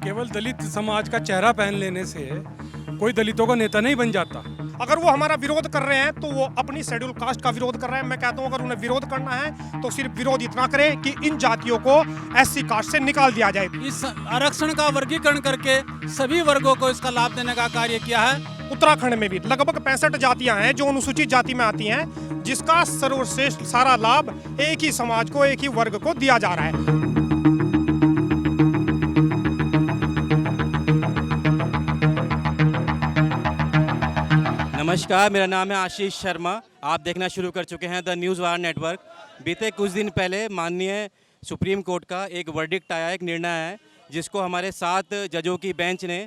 केवल दलित समाज का चेहरा पहन लेने से कोई दलितों का नेता नहीं बन जाता। अगर वो हमारा विरोध कर रहे हैं तो वो अपनी शेड्यूल कास्ट का विरोध कर रहे हैं। मैं कहता हूं अगर उन्हें विरोध करना है तो सिर्फ विरोध इतना करें कि इन जातियों को एससी कास्ट से निकाल दिया जाए। इस आरक्षण का वर्गीकरण करके सभी वर्गों को इसका लाभ देने का कार्य किया है। उत्तराखंड में भी लगभग 65 जातियां हैं जो अनुसूचित जाति में आती हैं, जिसका सर्वश्रेष्ठ सारा लाभ एक ही समाज को, एक ही वर्ग को दिया जा रहा है। नमस्कार, मेरा नाम है आशीष शर्मा। आप देखना शुरू कर चुके हैं द न्यूज़ वार नेटवर्क। बीते कुछ दिन पहले माननीय सुप्रीम कोर्ट का एक वर्डिक्ट आया, एक निर्णय है, जिसको हमारे 7 जजों की बेंच ने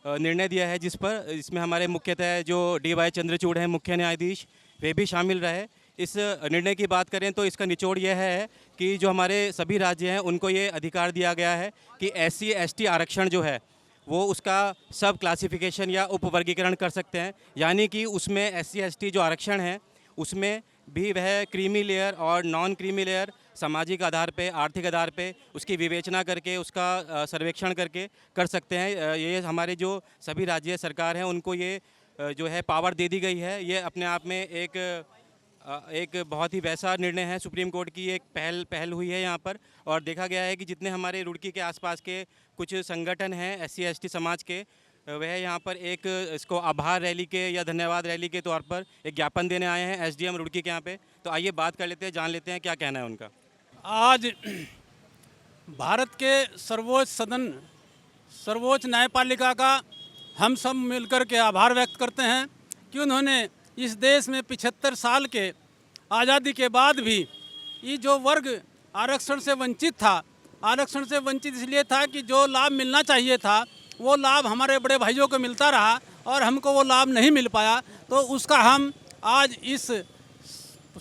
निर्णय दिया है, इसमें हमारे मुख्यतः जो DY चंद्रचूड़ हैं मुख्य न्यायाधीश, वे भी शामिल रहे। इस निर्णय की बात करें तो इसका निचोड़ यह है कि जो हमारे सभी राज्य हैं उनको ये अधिकार दिया गया है कि SC ST आरक्षण जो है वो उसका सब क्लासिफिकेशन या उपवर्गीकरण कर सकते हैं। यानी कि उसमें SC ST जो आरक्षण है उसमें भी वह क्रीमी लेयर और नॉन क्रीमी लेयर सामाजिक आधार पे, आर्थिक आधार पे उसकी विवेचना करके, उसका सर्वेक्षण करके कर सकते हैं। ये हमारे जो सभी राज्य सरकार हैं उनको ये जो है पावर दे दी गई है। ये अपने आप में एक बहुत ही वैसा निर्णय है। सुप्रीम कोर्ट की एक पहल हुई है यहाँ पर, और देखा गया है कि जितने हमारे रुड़की के आसपास के कुछ संगठन हैं SC ST समाज के, वह यहाँ पर एक इसको आभार रैली के या धन्यवाद रैली के तौर पर एक ज्ञापन देने आए हैं SDM रुड़की के यहाँ पे। तो आइए बात कर लेते हैं, जान लेते हैं क्या कहना है उनका। आज भारत के सर्वोच्च सदन, सर्वोच्च न्यायपालिका का हम सब मिलकर के आभार व्यक्त करते हैं कि उन्होंने इस देश में 75 साल के आज़ादी के बाद भी ये जो वर्ग आरक्षण से वंचित था, आरक्षण से वंचित इसलिए था कि जो लाभ मिलना चाहिए था वो लाभ हमारे बड़े भाइयों को मिलता रहा और हमको वो लाभ नहीं मिल पाया। तो उसका हम आज इस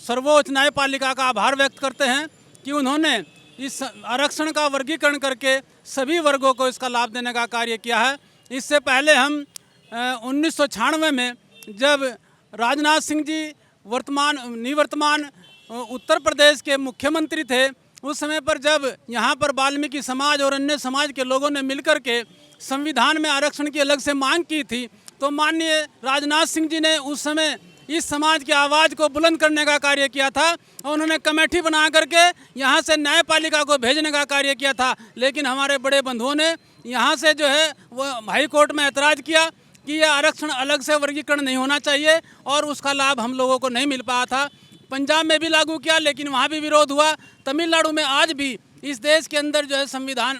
सर्वोच्च न्यायपालिका का आभार व्यक्त करते हैं कि उन्होंने इस आरक्षण का वर्गीकरण करके सभी वर्गों को इसका लाभ देने का कार्य किया है। इससे पहले हम 1996 में जब राजनाथ सिंह जी निवर्तमान उत्तर प्रदेश के मुख्यमंत्री थे, उस समय पर जब यहाँ पर वाल्मीकि समाज और अन्य समाज के लोगों ने मिलकर के संविधान में आरक्षण की अलग से मांग की थी, तो माननीय राजनाथ सिंह जी ने उस समय इस समाज की आवाज़ को बुलंद करने का कार्य किया था और उन्होंने कमेटी बना करके यहाँ से न्यायपालिका को भेजने का कार्य किया था। लेकिन हमारे बड़े बंधुओं ने यहाँ से जो है वो हाई कोर्ट में ऐतराज़ किया कि यह आरक्षण अलग से वर्गीकरण नहीं होना चाहिए और उसका लाभ हम लोगों को नहीं मिल पाया था। पंजाब में भी लागू किया लेकिन वहाँ भी विरोध हुआ। तमिलनाडु में आज भी इस देश के अंदर जो है संविधान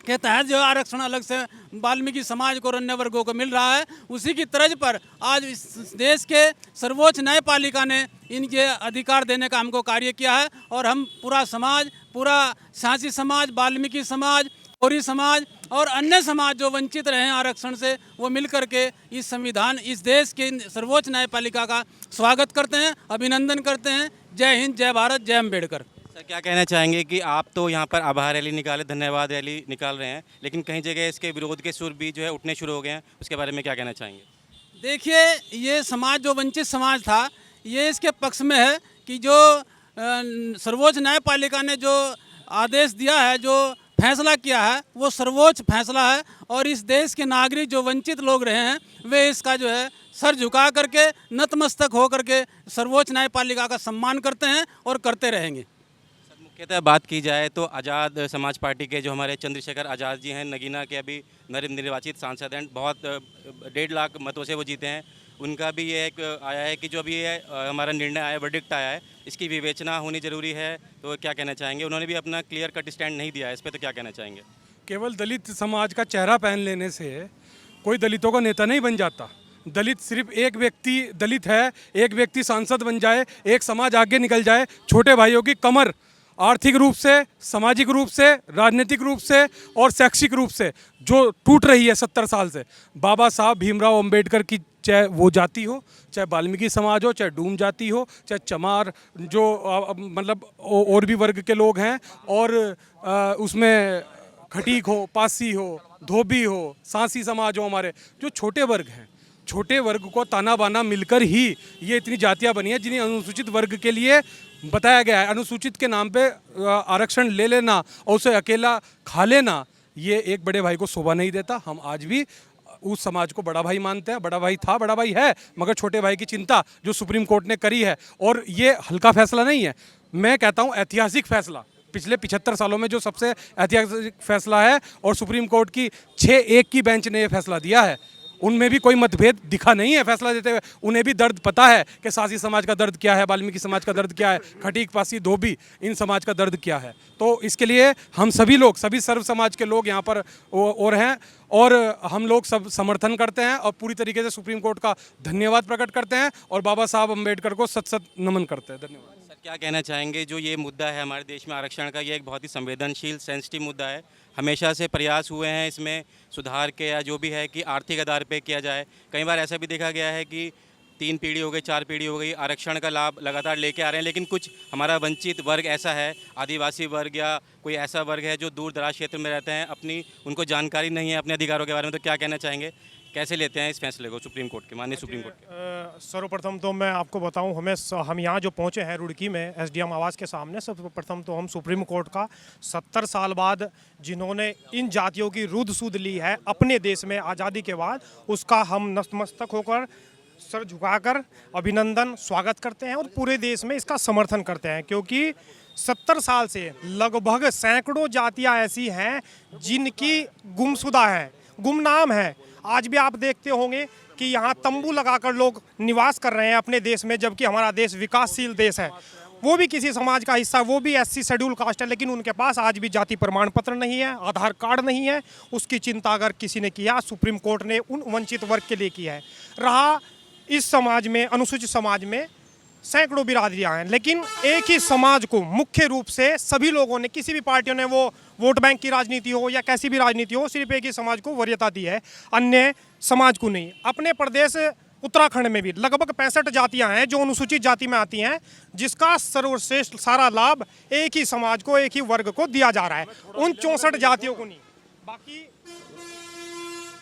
के तहत जो आरक्षण अलग से वाल्मीकि समाज को और अन्य वर्गों को मिल रहा है, उसी की तर्ज पर आज इस देश के सर्वोच्च न्यायपालिका ने इनके अधिकार देने का हमको कार्य किया है। और हम पूरा समाज, पूरा शासी समाज, वाल्मीकि समाज, गौरी समाज और अन्य समाज जो वंचित रहे हैं आरक्षण से, वो मिलकर के इस संविधान, इस देश के सर्वोच्च न्यायपालिका का स्वागत करते हैं, अभिनंदन करते हैं। जय हिंद, जय भारत, जय अम्बेडकर। सर, क्या कहना चाहेंगे कि आप तो यहाँ पर आभार रैली निकाले, धन्यवाद रैली निकाल रहे हैं, लेकिन कहीं जगह इसके विरोध के सुर भी जो है उठने शुरू हो गए हैं, उसके बारे में क्या कहना चाहेंगे? देखिए, ये समाज जो वंचित समाज था, ये इसके पक्ष में है कि जो सर्वोच्च न्यायपालिका ने जो आदेश दिया है, जो फैसला किया है, वो सर्वोच्च फैसला है। और इस देश के नागरिक जो वंचित लोग रहे हैं, वे इसका जो है सर झुका करके, नतमस्तक हो करके सर्वोच्च न्यायपालिका का सम्मान करते हैं और करते रहेंगे। सर, मुख्यतः बात की जाए तो आज़ाद समाज पार्टी के जो हमारे चंद्रशेखर आज़ाद जी हैं, नगीना के अभी निर्वाचित सांसद हैं, बहुत 1.5 लाख मतों से वो जीते हैं। उनका भी ये एक आया है कि जो अभी ये हमारा निर्णय आया, वर्डिक्ट आया है, इसकी विवेचना होनी ज़रूरी है। तो क्या कहना चाहेंगे? उन्होंने भी अपना क्लियर कट स्टैंड नहीं दिया है इस पर, तो क्या कहना चाहेंगे? केवल दलित समाज का चेहरा पहन लेने से कोई दलितों का नेता नहीं बन जाता। दलित सिर्फ एक व्यक्ति दलित है, एक व्यक्ति सांसद बन जाए, एक समाज आगे निकल जाए, छोटे भाइयों की कमर आर्थिक रूप से, सामाजिक रूप से, राजनीतिक रूप से और शैक्षिक रूप से जो टूट रही है 70 साल से, बाबा साहब भीमराव अंबेडकर की, चाहे वो जाति हो, चाहे वाल्मीकि समाज हो, चाहे डूम जाति हो, चाहे चमार जो मतलब और भी वर्ग के लोग हैं, और उसमें खटीक हो, पासी हो, धोबी हो, सांसी समाज हो, हमारे जो छोटे वर्ग हैं, छोटे वर्ग को ताना बाना मिलकर ही ये इतनी जातियां बनी है, जिन्हें अनुसूचित वर्ग के लिए बताया गया है। अनुसूचित के नाम पे आरक्षण ले लेना और उसे अकेला खा लेना, ये एक बड़े भाई को शोभा नहीं देता। हम आज भी उस समाज को बड़ा भाई मानते हैं, बड़ा भाई था, बड़ा भाई है, मगर छोटे भाई की चिंता जो सुप्रीम कोर्ट ने करी है, और ये हल्का फैसला नहीं है, मैं कहता हूँ ऐतिहासिक फैसला, पिछले 75 सालों में जो सबसे ऐतिहासिक फैसला है, और सुप्रीम कोर्ट की 6-1 की बेंच ने ये फैसला दिया है। उनमें भी कोई मतभेद दिखा नहीं है फैसला देते हुए। उन्हें भी दर्द पता है कि सासी समाज का दर्द क्या है, वाल्मीकि समाज का दर्द क्या है, खटीक, पासी, धोबी, इन समाज का दर्द क्या है। तो इसके लिए हम सभी लोग, सभी सर्व समाज के लोग यहाँ पर और हैं, और हम लोग सब समर्थन करते हैं और पूरी तरीके से सुप्रीम कोर्ट का धन्यवाद प्रकट करते हैं और बाबा साहब अम्बेडकर को सत सत नमन करते हैं। धन्यवाद। सर, क्या कहना चाहेंगे, जो ये मुद्दा है हमारे देश में आरक्षण का, ये एक बहुत ही संवेदनशील सेंसिटिव मुद्दा है। हमेशा से प्रयास हुए हैं इसमें सुधार के, या जो भी है कि आर्थिक आधार पे किया जाए। कई बार ऐसा भी देखा गया है कि 3 पीढ़ी हो गई, 4 पीढ़ी हो गई, आरक्षण का लाभ लगातार लेके आ रहे हैं, लेकिन कुछ हमारा वंचित वर्ग ऐसा है, आदिवासी वर्ग या कोई ऐसा वर्ग है जो दूर दराज क्षेत्र में रहते हैं, उनको जानकारी नहीं है अपने अधिकारों के बारे में। तो क्या कहना चाहेंगे, कैसे लेते हैं इस फैसले को सुप्रीम कोर्ट के, माननीय सुप्रीम कोर्ट के? सर्वप्रथम तो मैं आपको बताऊं, हम यहाँ जो पहुँचे हैं रुड़की में एसडीएम आवास के सामने, सर्वप्रथम तो हम सुप्रीम कोर्ट का 70 साल बाद जिन्होंने इन जातियों की रुद्ध सुध ली है अपने देश में आज़ादी के बाद, उसका हम नतमस्तक होकर सर झुकाकर अभिनंदन स्वागत करते हैं और पूरे देश में इसका समर्थन करते हैं। क्योंकि 70 साल से लगभग सैकड़ों जातियाँ ऐसी हैं जिनकी गुमशुदा है, गुमनाम है। आज भी आप देखते होंगे कि यहाँ तंबू लगाकर लोग निवास कर रहे हैं अपने देश में, जबकि हमारा देश विकासशील देश है। वो भी किसी समाज का हिस्सा, वो भी एससी शेड्यूल कास्ट है, लेकिन उनके पास आज भी जाति प्रमाण पत्र नहीं है, आधार कार्ड नहीं है। उसकी चिंता अगर किसी ने किया, सुप्रीम कोर्ट ने उन वंचित वर्ग के लिए की है। रहा इस समाज में, अनुसूचित समाज में सैकड़ों बिरादरियां हैं, लेकिन एक ही समाज को मुख्य रूप से सभी लोगों ने, किसी भी पार्टियों ने, वो वोट बैंक की राजनीति हो या कैसी भी राजनीति हो, सिर्फ एक ही समाज को वरीयता दी है, अन्य समाज को नहीं। अपने प्रदेश उत्तराखंड में भी लगभग 65 जातियां हैं जो अनुसूचित जाति में आती हैं, जिसका सर्वश्रेष्ठ सारा लाभ एक ही समाज को, एक ही वर्ग को दिया जा रहा है, उन 64 जातियों को नहीं। बाकी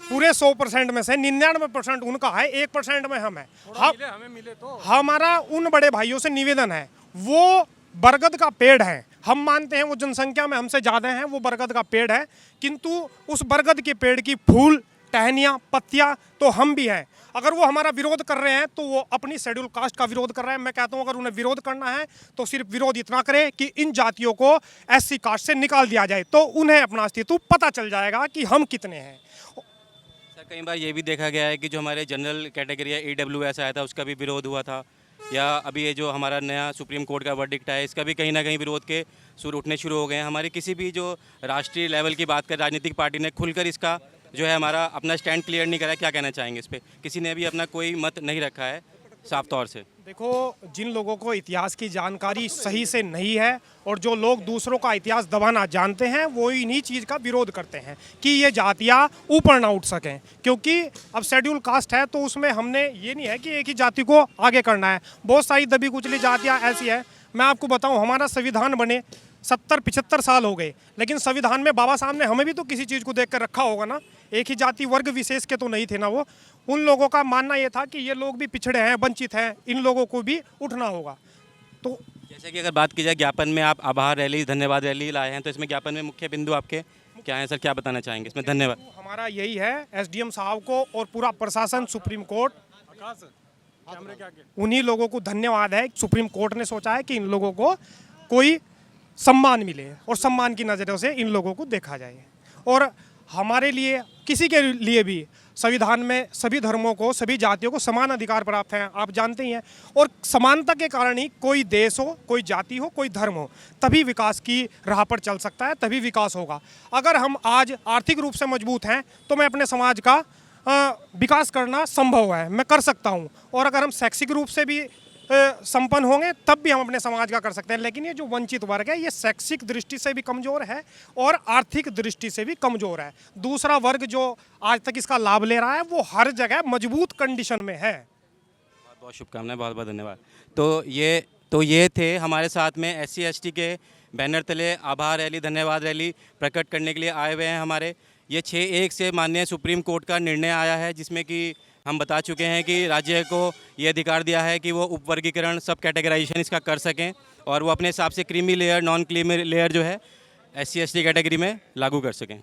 पूरे 100% में से 99% उनका है, 1% में हम है। हमें मिले तो हमारा उन बड़े भाइयों से निवेदन है, वो बरगद का पेड़ है, हम मानते हैं वो जनसंख्या में हमसे ज़्यादा हैं, वो बरगद का पेड़ है, किंतु उस बरगद के पेड़ की फूल, टहनियाँ, पत्तियाँ तो हम भी हैं। अगर वो हमारा विरोध कर रहे हैं तो वो अपनी शेड्यूल कास्ट का विरोध कर रहे हैं। मैं कहता हूँ अगर उन्हें विरोध करना है तो सिर्फ विरोध इतना करे कि इन जातियों को एससी कास्ट से निकाल दिया जाए, तो उन्हें अपना अस्तित्व पता चल जाएगा कि हम कितने हैं। कई बार ये भी देखा गया है कि जो हमारे जनरल कैटेगरी है EWS आया था, उसका भी विरोध हुआ था, या अभी ये जो हमारा नया सुप्रीम कोर्ट का वर्डिक्ट है, इसका भी कहीं ना कहीं विरोध के सुर उठने शुरू हो गए हैं। हमारी किसी भी जो राष्ट्रीय लेवल की बात कर, राजनीतिक पार्टी ने खुलकर इसका जो है हमारा अपना स्टैंड क्लियर नहीं करा। क्या कहना चाहेंगे इस पर? किसी ने भी अपना कोई मत नहीं रखा है साफ तौर से। देखो, जिन लोगों को इतिहास की जानकारी सही से नहीं है और जो लोग दूसरों का इतिहास दबाना जानते हैं, वो इन्हीं चीज़ का विरोध करते हैं कि ये जातियाँ ऊपर ना उठ सकें। क्योंकि अब शेड्यूल कास्ट है तो उसमें हमने ये नहीं है कि एक ही जाति को आगे करना है, बहुत सारी दबी कुचली जातियाँ ऐसी हैं। मैं आपको बताऊँ, हमारा संविधान बने 70-75 साल हो गए, लेकिन संविधान में बाबा साहब ने हमें भी तो किसी चीज़ को देख कर रखा होगा ना। एक ही जाति वर्ग विशेष के तो नहीं थे ना वो। उन लोगों का मानना ये था कि ये लोग भी पिछड़े हैं, वंचित हैं, इन लोगों को भी उठना होगा। तो जैसे कि अगर बात की जाए ज्ञापन में, आप आभार रैली, धन्यवाद रैली लाए हैं, तो इसमें ज्ञापन में मुख्य बिंदु आपके क्या हैं सर? क्या बताना चाहेंगे इसमें? धन्यवाद। हमारा यही है एसडीएम साहब को और पूरा प्रशासन, सुप्रीम कोर्ट, उन्हीं लोगों को धन्यवाद है। सुप्रीम कोर्ट ने सोचा है कि इन लोगों को कोई सम्मान मिले और सम्मान की नज़रों से इन लोगों को देखा जाए। और हमारे लिए, किसी के लिए भी संविधान में सभी धर्मों को, सभी जातियों को समान अधिकार प्राप्त हैं, आप जानते ही हैं। और समानता के कारण ही कोई देश हो, कोई जाति हो, कोई धर्म हो, तभी विकास की राह पर चल सकता है, तभी विकास होगा। अगर हम आज आर्थिक रूप से मजबूत हैं तो मैं अपने समाज का विकास करना संभव है, मैं कर सकता हूँ। और अगर हम शैक्षिक रूप से भी संपन्न होंगे तब भी हम अपने समाज का कर सकते हैं। लेकिन ये जो वंचित वर्ग है, ये शैक्षिक दृष्टि से भी कमज़ोर है और आर्थिक दृष्टि से भी कमज़ोर है। दूसरा वर्ग जो आज तक इसका लाभ ले रहा है, वो हर जगह मजबूत कंडीशन में है। बहुत बहुत शुभकामनाएं, बहुत बहुत धन्यवाद। तो ये थे हमारे साथ में SC ST के बैनर तले आभार रैली, धन्यवाद रैली प्रकट करने के लिए आए हुए हैं हमारे। ये 6-1 से माननीय सुप्रीम कोर्ट का निर्णय आया है, जिसमें कि हम बता चुके हैं कि राज्य को ये अधिकार दिया है कि वो उपवर्गीकरण, सब कैटेगराइजेशन इसका कर सकें और वो अपने हिसाब से creamy layer, non creamy layer जो है SC ST कैटेगरी में लागू कर सकें।